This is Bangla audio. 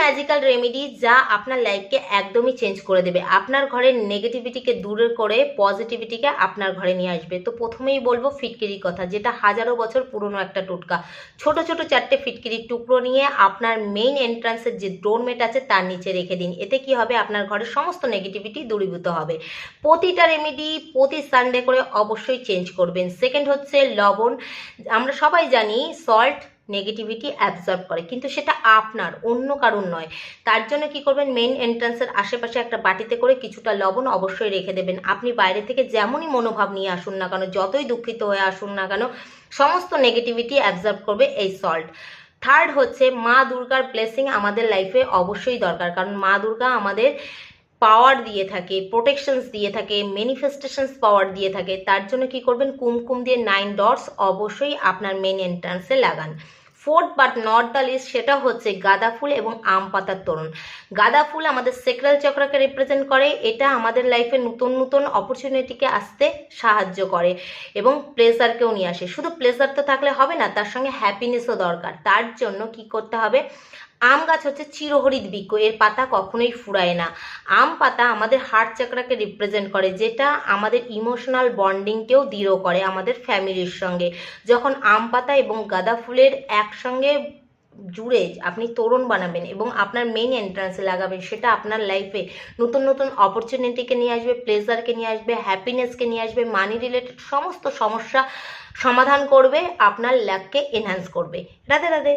ম্যাজিক্যাল রেমেডি যা আপনার লাইফকে একদমই চেঞ্জ করে দেবে, আপনার ঘরের নেগেটিভিটিকে দূরে করে পজিটিভিটিকে আপনার ঘরে নিয়ে আসবে। তো প্রথমেই বলবো ফিটকিরির কথা, যেটা হাজারো বছর পুরনো একটা টোটকা। ছোট ছোট 4টে ফিটকিরির টুকরো নিয়ে আপনার মেইন এন্ট্রান্সের যে ডোরমেট আছে তার নিচে রেখে দিন। এতে কি হবে, আপনার ঘরের সমস্ত নেগেটিভিটি দূরীভূত হবে। প্রতিটা রেমেডি প্রতি সানডে করে অবশ্যই চেঞ্জ করবেন। সেকেন্ড হচ্ছে লবণ। আমরা সবাই জানি সল্ট নেগেটিভিটি অ্যাবজর্ব করে, কিন্তু সেটা আপনার, অন্য কারণ নয়। তার জন্য কি করবেন, মেইন এন্ট্রান্সের আশেপাশে একটা বাটিতে করে কিছুটা লবণ অবশ্যই রেখে দেবেন। আপনি বাইরে থেকে যেমনই মনোভাব নিয়ে আসুন না কেন, যতই দুঃখিত হয়ে আসুন না কেন, সমস্ত নেগেটিভিটি অ্যাবজর্ব করবে এই সল্ট। থার্ড হচ্ছে মা দুর্গার ব্লেসিং আমাদের লাইফে অবশ্যই দরকার, কারণ মা দুর্গা আমাদের পাওয়ার দিয়ে থাকে, প্রোটেকশনস দিয়ে থাকে, ম্যানিফেস্টেশনস পাওয়ার দিয়ে থাকে। তার জন্য কি করবেন, কুমকুম দিয়ে 9 ডটস অবশ্যই আপনার মেন এন্ট্রান্সে লাগান। Fourth but not the least, সেটা হচ্ছে গাঁদা ফুল এবং আম পাতার তোরণ। গাঁদা ফুল আমাদের সেক্রাল চক্রকে রিপ্রেজেন্ট করে, এটা আমাদের লাইফে নতুন নতুন অপরচুনিটিকে আসতে সাহায্য করে এবং প্লেজারকেও নিয়ে আসে। শুধু প্লেজার তো থাকলে হবে না, তার সঙ্গে হ্যাপিনেসও দরকার। তার জন্য কি করতে হবে, আম গাছ হচ্ছে চিরহরিৎ বৃক্ষ, এর পাতা কখনোই ফুরায় না। আম পাতা আমাদের হার্ট চাকরাকে রিপ্রেজেন্ট করে, যেটা আমাদের ইমোশনাল বন্ডিংকেও দৃঢ় করে আমাদের ফ্যামিলির সঙ্গে। যখন আম পাতা এবং গাঁদা ফুলের একসঙ্গে জুড়ে আপনি তোরণ বানাবেন এবং আপনার মেইন এন্ট্রান্সে লাগাবেন, সেটা আপনার লাইফে নতুন নতুন অপরচুনিটিকে নিয়ে আসবে, প্লেজারকে নিয়ে আসবে, হ্যাপিনেসকে নিয়ে আসবে, মানি রিলেটেড সমস্ত সমস্যা সমাধান করবে, আপনার লাককে এনহ্যান্স করবে। রাধে রাধে।